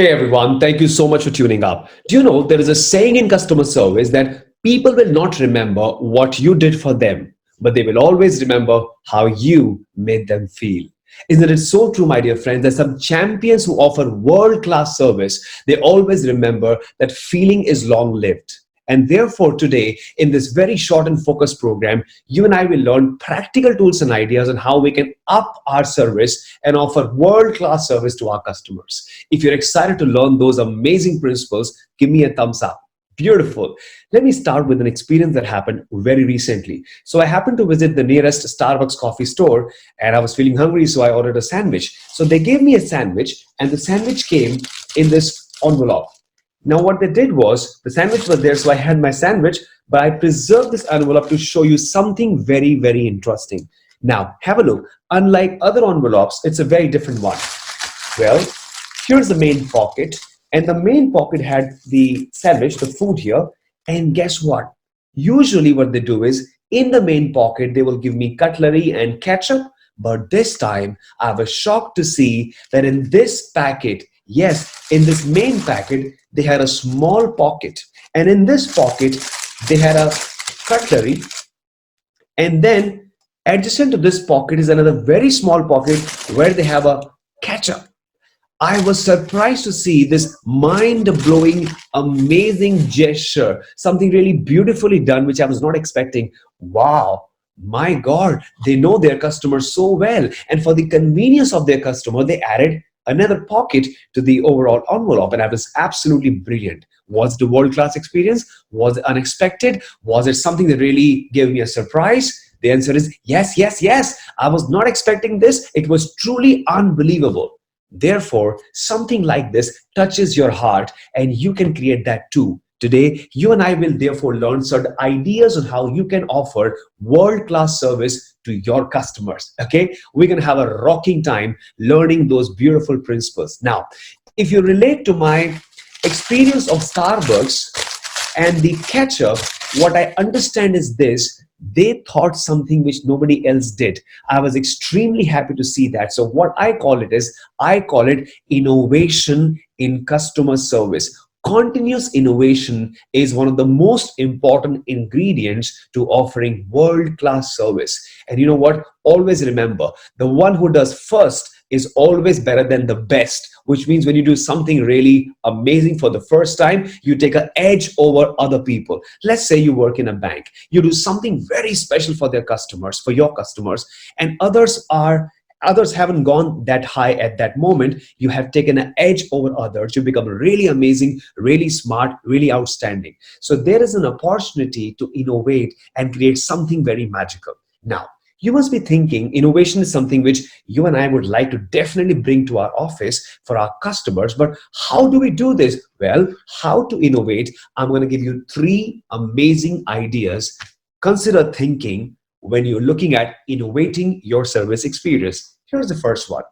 Hey everyone, thank you so much for tuning up. Do you know there is a saying in customer service that people will not remember what you did for them, but they will always remember how you made them feel. Isn't it so true, my dear friends, that some champions who offer world class service, they always remember that feeling is long lived. And therefore, today, in this very short and focused program, you and I will learn practical tools and ideas on how we can up our service and offer world class service to our customers. If you're excited to learn those amazing principles, give me a thumbs up. Beautiful. Let me start with an experience that happened very recently. So I happened to visit the nearest Starbucks coffee store and I was feeling hungry, so I ordered a sandwich. So they gave me a sandwich and the sandwich came in this envelope. Now what they did was, the sandwich was there, so I had my sandwich, but I preserved this envelope to show you something very, very interesting. Now, have a look. Unlike other envelopes, it's a very different one. Well, here's the main pocket, and the main pocket had the sandwich, the food here, and guess what? Usually what they do is, in the main pocket, they will give me cutlery and ketchup, but this time, I was shocked to see that in this packet, yes, in this main packet, they had a small pocket. And in this pocket, they had a cutlery. And then adjacent to this pocket is another very small pocket where they have a ketchup. I was surprised to see this mind-blowing, amazing gesture, something really beautifully done, which I was not expecting. Wow, my God, they know their customers so well. And for the convenience of their customer, they added another pocket to the overall envelope, and that was absolutely brilliant. Was it a world-class experience? Was it unexpected? Was it something that really gave me a surprise? The answer is yes, yes, yes. I was not expecting this. It was truly unbelievable. Therefore, something like this touches your heart, and you can create that too. Today, you and I will therefore learn certain ideas on how you can offer world-class service to your customers. Okay, we're going to have a rocking time learning those beautiful principles. Now, if you relate to my experience of Starbucks and the ketchup, what I understand is this: they thought something which nobody else did. I was extremely happy to see that. So what I call it is, I call it innovation in customer service. Continuous innovation is one of the most important ingredients to offering world-class service. And you know what? Always remember, the one who does first is always better than the best, which means when you do something really amazing for the first time, you take an edge over other people. Let's say you work in a bank. You do something very special for their customers, for your customers, and others haven't gone that high at that moment. You have taken an edge over others. You become really amazing, really smart, really outstanding. So there is an opportunity to innovate and create something very magical. Now, you must be thinking innovation is something which you and I would like to definitely bring to our office for our customers. But how do we do this? Well, how to innovate? I'm going to give you 3 amazing ideas. Consider thinking when you're looking at innovating your service experience. Here's the first one.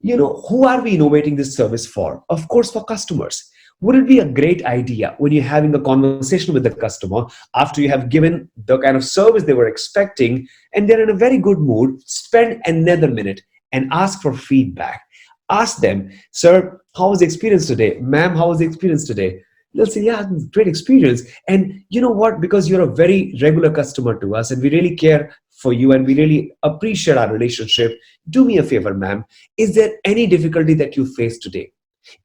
You know, who are we innovating this service for? Of course, for customers. Would it be a great idea when you're having a conversation with the customer after you have given the kind of service they were expecting and they're in a very good mood, spend another minute and ask for feedback. Ask them, sir, how was the experience today? Ma'am, how was the experience today? They'll say, yeah, great experience. And you know what? Because you're a very regular customer to us and we really care for you and we really appreciate our relationship, do me a favor, ma'am. Is there any difficulty that you face today?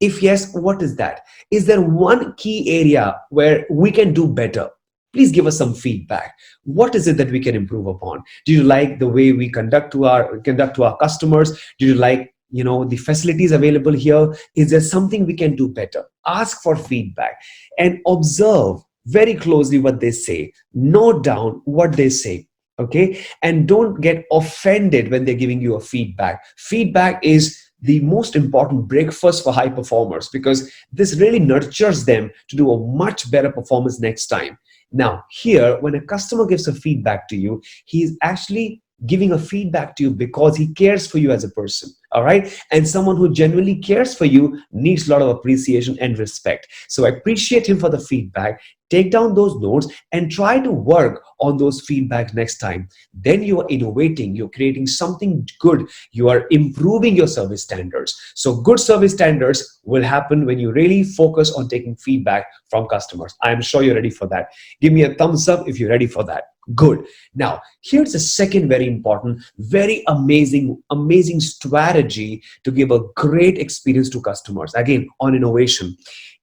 If yes, what is that? Is there one key area where we can do better? Please give us some feedback. What is it that we can improve upon? Do you like the way we conduct to our customers? Do you like the facilities available here? Is there something we can do better? Ask for feedback and observe very closely what they say. Note down what they say. Okay, and don't get offended when they're giving you a feedback. Feedback is the most important breakfast for high performers because this really nurtures them to do a much better performance next time. Now, here, when a customer gives a feedback to you, he is actually giving a feedback to you because he cares for you as a person. All right. And someone who genuinely cares for you needs a lot of appreciation and respect. So I appreciate him for the feedback. take down those notes and try to work on those feedback next time. Then you are innovating, you're creating something good, you are improving your service standards. So good service standards will happen when you really focus on taking feedback from customers. I'm sure you're ready for that. Give me a thumbs up if you're ready for that. Good. Now, here's the second very important, very amazing strategy to give a great experience to customers. Again, on innovation.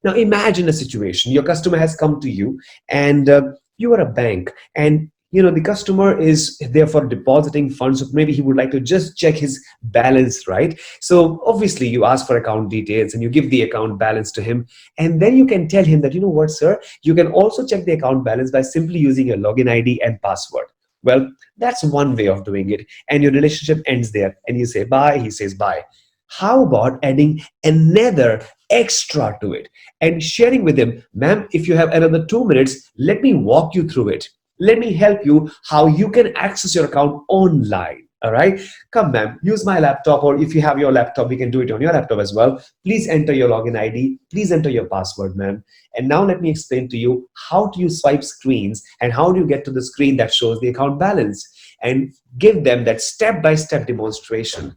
Now, imagine a situation. Your customer has come to you, and you are a bank, and the customer is there for depositing funds. So maybe he would like to just check his balance, right? So obviously you ask for account details and you give the account balance to him, and then you can tell him that, you know what, sir, you can also check the account balance by simply using your login ID and password. Well, that's one way of doing it, and your relationship ends there, and you say bye, he says bye. How about adding another extra to it and sharing with him, ma'am, if you have another 2 minutes, let me walk you through it. Let me help you how you can access your account online. All right. Come, ma'am, use my laptop, or if you have your laptop, we can do it on your laptop as well. Please enter your login ID. Please enter your password, ma'am. And now let me explain to you how do you swipe screens and how do you get to the screen that shows the account balance, and give them that step-by-step demonstration.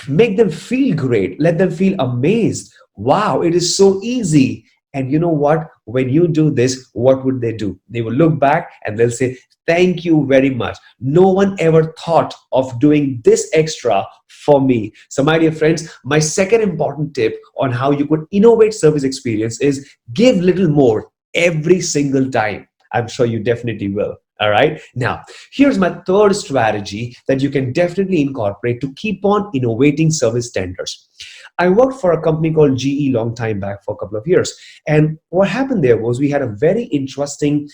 Make them feel great. Let them feel amazed. Wow, it is so easy. And you know what? When you do this, what would they do? They will look back and they'll say, thank you very much. No one ever thought of doing this extra for me. So my dear friends, my second important tip on how you could innovate service experience is give little more every single time. I'm sure you definitely will. All right. Now, here's my third strategy that you can definitely incorporate to keep on innovating service standards. I worked for a company called GE long time back for a couple of years. And what happened there was we had a very interesting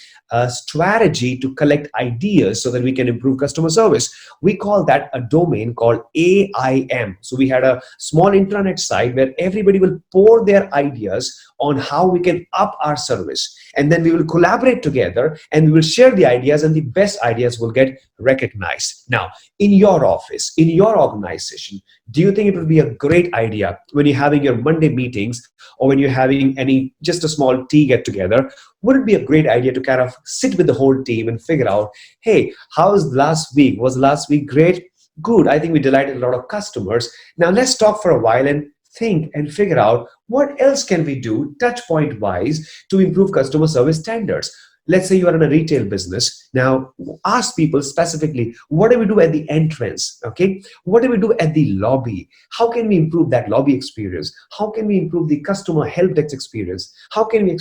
strategy to collect ideas so that we can improve customer service. We call that a domain called AIM. So we had a small intranet site where everybody will pour their ideas on how we can up our service. And then we will collaborate together and we will share the ideas, and the best ideas will get recognized. Now, in your office, in your organization, do you think it would be a great idea when you're having your Monday meetings, or when you're having just a small tea get together? Would it be a great idea to kind of sit with the whole team and figure out, hey, how's last week? Was last week great? Good. I think we delighted a lot of customers. Now let's talk for a while and think and figure out what else can we do touchpoint wise to improve customer service standards. Let's say you are in a retail business. Now, ask people specifically, what do we do at the entrance? Okay. What do we do at the lobby? How can we improve that lobby experience? How can we improve the customer help desk experience? How can we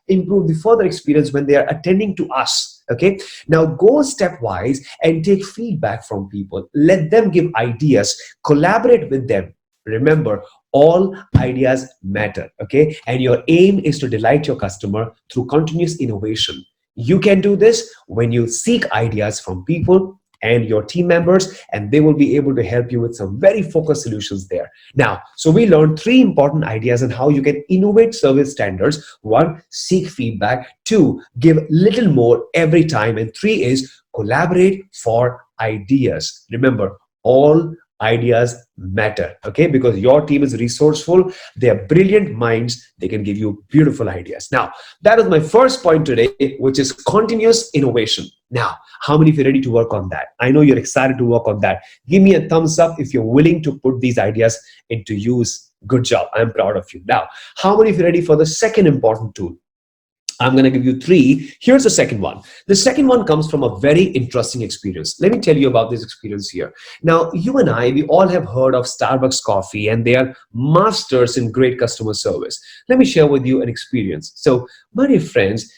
improve the further experience when they are attending to us? Okay. Now go stepwise and take feedback from people. Let them give ideas, collaborate with them. Remember, all ideas matter, okay? And your aim is to delight your customer through continuous innovation. You can do this when you seek ideas from people and your team members, and they will be able to help you with some very focused solutions there. Now, so we learned 3 important ideas on how you can innovate service standards. 1, seek feedback. 2, give little more every time. And 3 is collaborate for ideas. Remember, all ideas matter, okay? Because your team is resourceful, they are brilliant minds, they can give you beautiful ideas. Now, that is my first point today, which is continuous innovation. Now, how many of you are ready to work on that? I know you're excited to work on that. Give me a thumbs up if you're willing to put these ideas into use. Good job. I'm proud of you. Now, how many of you are ready for the second important tool? I'm going to give you 3. Here's the second one. The second one comes from a very interesting experience. Let me tell you about this experience here. Now, you and I, we all have heard of Starbucks coffee, and they are masters in great customer service. Let me share with you an experience. So, my dear friends,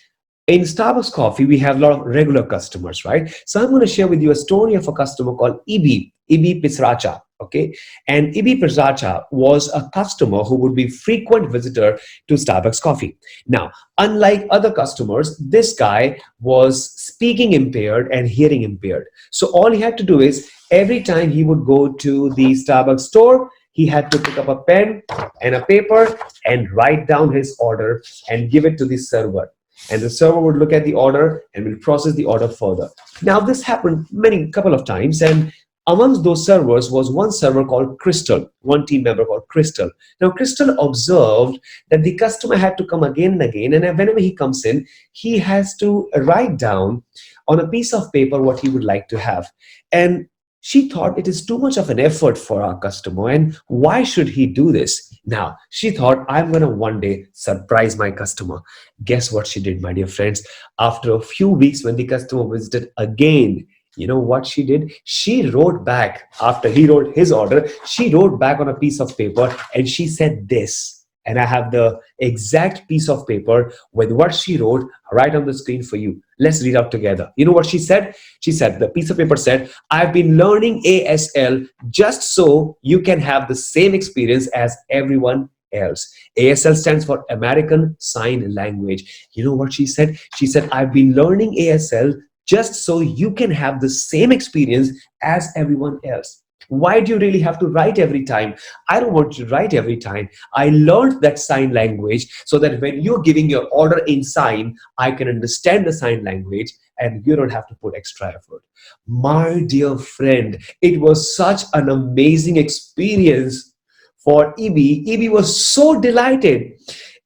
in Starbucks coffee, we have a lot of regular customers, right? So I'm going to share with you a story of a customer called Ibi Pisracha, okay? And Ibi Pisracha was a customer who would be frequent visitor to Starbucks coffee. Now, unlike other customers, this guy was speaking impaired and hearing impaired. So all he had to do is every time he would go to the Starbucks store, he had to pick up a pen and a paper and write down his order and give it to the server. And the server would look at the order and will process the order further. Now, this happened couple of times, and Amongst those servers was one server called Crystal, one team member called Crystal. Now, Crystal observed that the customer had to come again and again, and whenever he comes in, he has to write down on a piece of paper what he would like to have. And she thought it is too much of an effort for our customer, and why should he do this? Now, she thought, I'm going to one day surprise my customer. Guess what she did, my dear friends? After a few weeks, when the customer visited again, you know what she did? She wrote back, after he wrote his order, she wrote back on a piece of paper and she said this. And I have the exact piece of paper with what she wrote right on the screen for you. Let's read out together. You know what she said? She said, the piece of paper said, I've been learning ASL just so you can have the same experience as everyone else. ASL stands for American Sign Language. You know what she said? She said, I've been learning ASL just so you can have the same experience as everyone else. Why do you really have to write every time? I don't want to write every time. I learned that sign language so that when you're giving your order in sign, I can understand the sign language and you don't have to put extra effort. My dear friend, it was such an amazing experience for Ibi. Ibi was so delighted.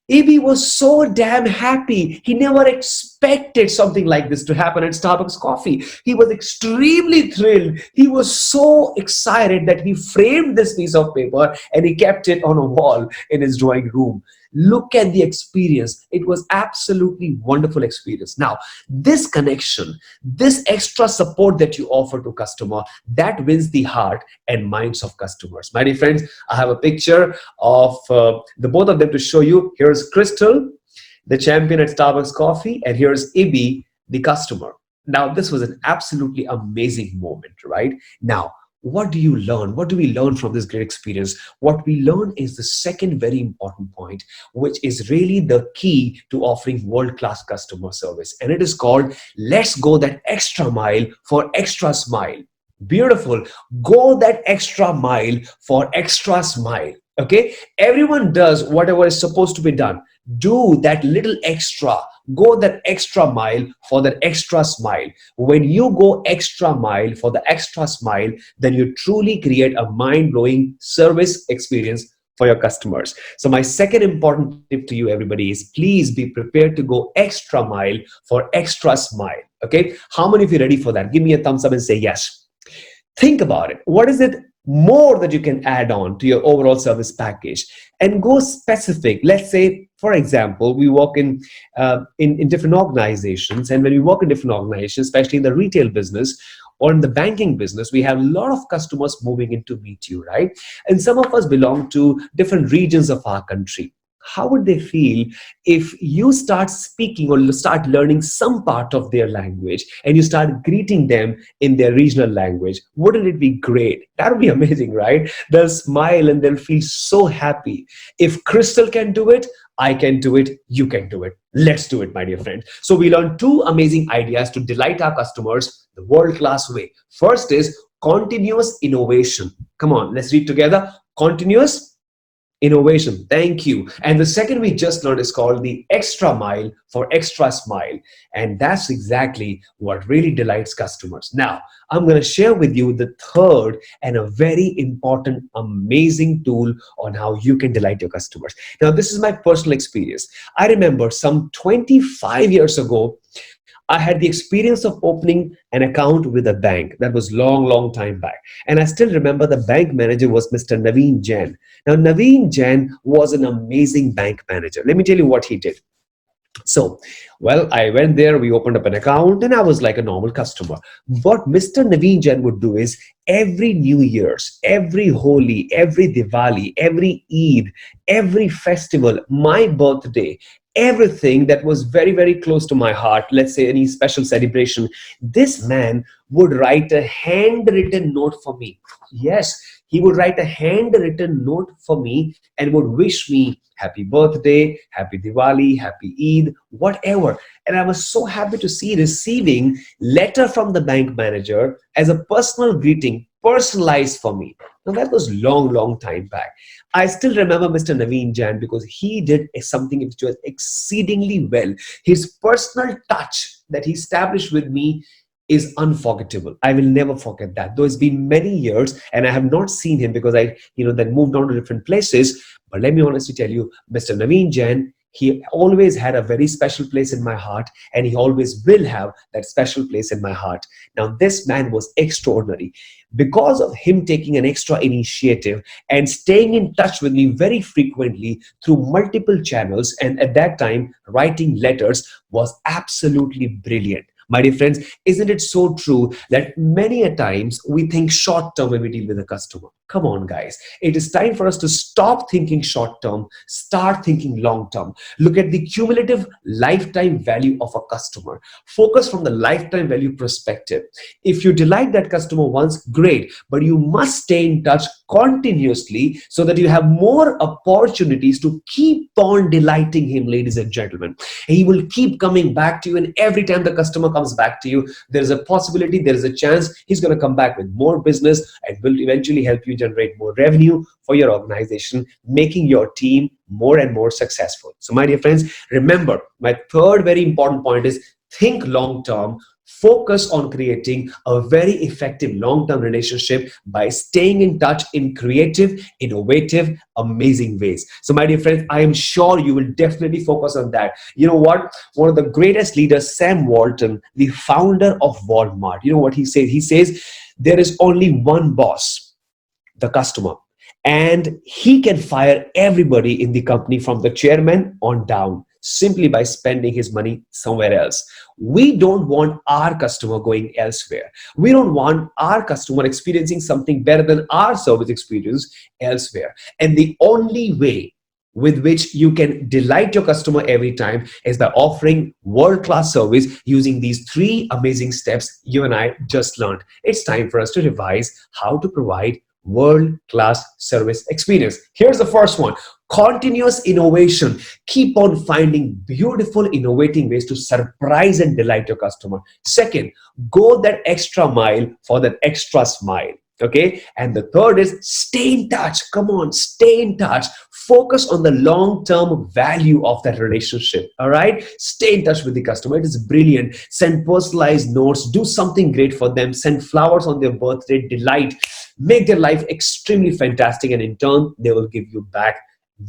Ibi was so damn happy. He never expected something like this to happen at Starbucks Coffee. He was extremely thrilled. He was so excited that he framed this piece of paper and he kept it on a wall in his drawing room. Look at the experience. It was absolutely wonderful experience. Now, this connection, this extra support that you offer to customer, that wins the heart and minds of customers. My dear friends, I have a picture of the both of them to show you. Here's Crystal, the champion at Starbucks Coffee, and here's Ibi, the customer. Now, this was an absolutely amazing moment, right? Now, what do you learn? What do we learn from this great experience? What we learn is the second very important point, which is really the key to offering world-class customer service. And it is called, let's go that extra mile for extra smile. Beautiful. Go that extra mile for extra smile. Okay. Everyone does whatever is supposed to be done. Do that little extra. Go that extra mile for that extra smile. When you go extra mile for the extra smile, then you truly create a mind-blowing service experience for your customers. So my second important tip to you, everybody, is please be prepared to go extra mile for extra smile. Okay. How many of you are ready for that? Give me a thumbs up and say yes. Think about it. What is it more that you can add on to your overall service package? And go specific. Let's say, for example, we work in different organizations, and when we work in different organizations, especially in the retail business or in the banking business, we have a lot of customers moving in to meet you, right? And some of us belong to different regions of our country. How would they feel if you start speaking or start learning some part of their language and you start greeting them in their regional language? Wouldn't it be great? That would be amazing, right? They'll smile and they'll feel so happy. If Crystal can do it, I can do it, you can do it. Let's do it, my dear friend. So we learned two amazing ideas to delight our customers the world-class way. First is continuous innovation. Come on, let's read together. Continuous innovation. Thank you. And the second we just learned is called the extra mile for extra smile. And that's exactly what really delights customers. Now, I'm going to share with you the third and a very important, amazing tool on how you can delight your customers. Now, this is my personal experience. I remember some 25 years ago, I had the experience of opening an account with a bank. That was long time back. And I still remember the bank manager was Mr. Naveen Jain. Now, Naveen Jain was an amazing bank manager. Let me tell you what he did. So, well, I went there, we opened up an account, and I was like a normal customer. What Mr. Naveen Jain would do is every New Year's, every Holi, every Diwali, every Eid, every festival, my birthday, everything that was very close to my heart, let's say any special celebration, this man would write a handwritten note for me. Yes, he would write a handwritten note for me and would wish me happy birthday, happy Diwali, happy Eid, whatever. And I was so happy to see receiving letter from the bank manager as a personal greeting, personalized for me. Now that was long time back. I still remember Mr. Naveen Jain because he did something which was exceedingly well. His personal touch that he established with me, is unforgettable. I will never forget that. Though it's been many years and I have not seen him because I, then moved on to different places. But let me honestly tell you, Mr. Naveen Jain, he always had a very special place in my heart, and he always will have that special place in my heart. Now, this man was extraordinary. Because of him taking an extra initiative and staying in touch with me very frequently through multiple channels, and at that time, writing letters was absolutely brilliant. My dear friends, isn't it so true that many a times we think short term when we deal with a customer? Come on, guys. It is time for us to stop thinking short term, start thinking long term. Look at the cumulative lifetime value of a customer. Focus from the lifetime value perspective. If you delight that customer once, great, but you must stay in touch continuously so that you have more opportunities to keep on delighting him, ladies and gentlemen. He will keep coming back to you, and every time the customer comes back to you, there is a possibility, there is a chance he's going to come back with more business and will eventually help you generate more revenue for your organization, making your team more and more successful. So, my dear friends, remember, my third very important point is think long term. Focus on creating a very effective long-term relationship by staying in touch in creative, innovative, amazing ways. So, my dear friends, I am sure you will definitely focus on that. You know what? One of the greatest leaders, Sam Walton, the founder of Walmart, you know what he says? He says, there is only one boss, the customer. And he can fire everybody in the company from the chairman on down simply by spending his money somewhere else. We don't want our customer going elsewhere. We don't want our customer experiencing something better than our service experience elsewhere. And the only way with which you can delight your customer every time is by offering world-class service using these three amazing steps you and I just learned. It's time for us to revise how to provide world-class service experience. Here's the first one. Continuous innovation. Keep on finding beautiful, innovating ways to surprise and delight your customer. Second, go that extra mile for that extra smile. Okay. And the third is stay in touch. Come on, stay in touch. Focus on the long-term value of that relationship. All right. Stay in touch with the customer. It is brilliant. Send personalized notes. Do something great for them. Send flowers on their birthday. Delight. Make their life extremely fantastic. And in turn, they will give you back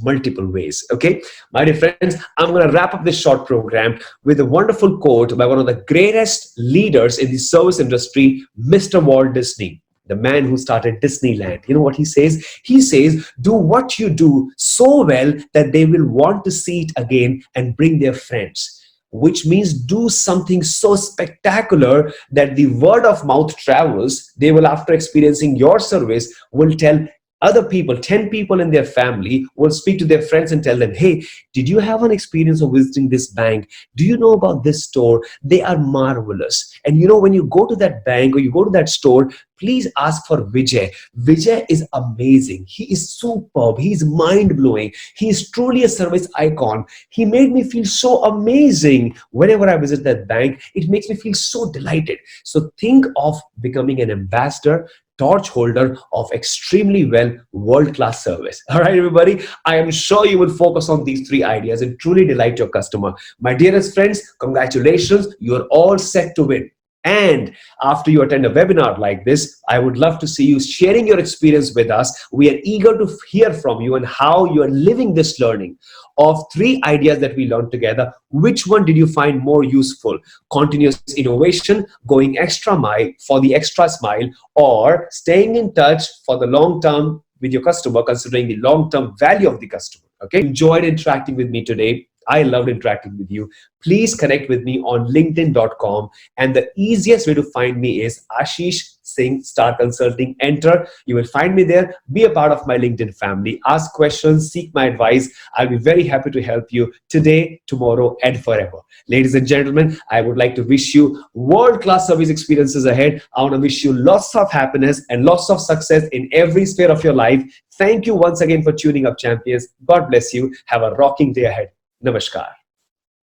multiple ways. Okay, my dear friends, I'm going to wrap up this short program with a wonderful quote by one of the greatest leaders in the service industry, Mr. Walt Disney, the man who started Disneyland. You know what he says? He says, do what you do so well that they will want to see it again and bring their friends. Which means do something so spectacular that the word of mouth travels. They will, after experiencing your service, will tell other people, 10 people in their family will speak to their friends and tell them, hey, did you have an experience of visiting this bank? Do you know about this store? They are marvelous. And you know, when you go to that bank or you go to that store, please ask for Vijay. Vijay is amazing. He is superb. He is mind-blowing. He is truly a service icon. He made me feel so amazing. Whenever I visit that bank, it makes me feel so delighted. So think of becoming an ambassador, torch holder of extremely well world-class service. All right, everybody, I am sure you will focus on these three ideas and truly delight your customer. My dearest friends, congratulations. You're all set to win. And after you attend a webinar like this, I would love to see you sharing your experience with us. We are eager to hear from you and how you are living this learning. Of three ideas that we learned together, which one did you find more useful? Continuous innovation, going extra mile for the extra smile, or staying in touch for the long term with your customer, considering the long-term value of the customer. Okay, enjoyed interacting with me today. I loved interacting with you. Please connect with me on linkedin.com. And the easiest way to find me is Ashish Singh Star Consulting. Enter. You will find me there. Be a part of my LinkedIn family. Ask questions, seek my advice. I'll be very happy to help you today, tomorrow, and forever. Ladies and gentlemen, I would like to wish you world-class service experiences ahead. I want to wish you lots of happiness and lots of success in every sphere of your life. Thank you once again for tuning up, champions. God bless you. Have a rocking day ahead. Namaskar.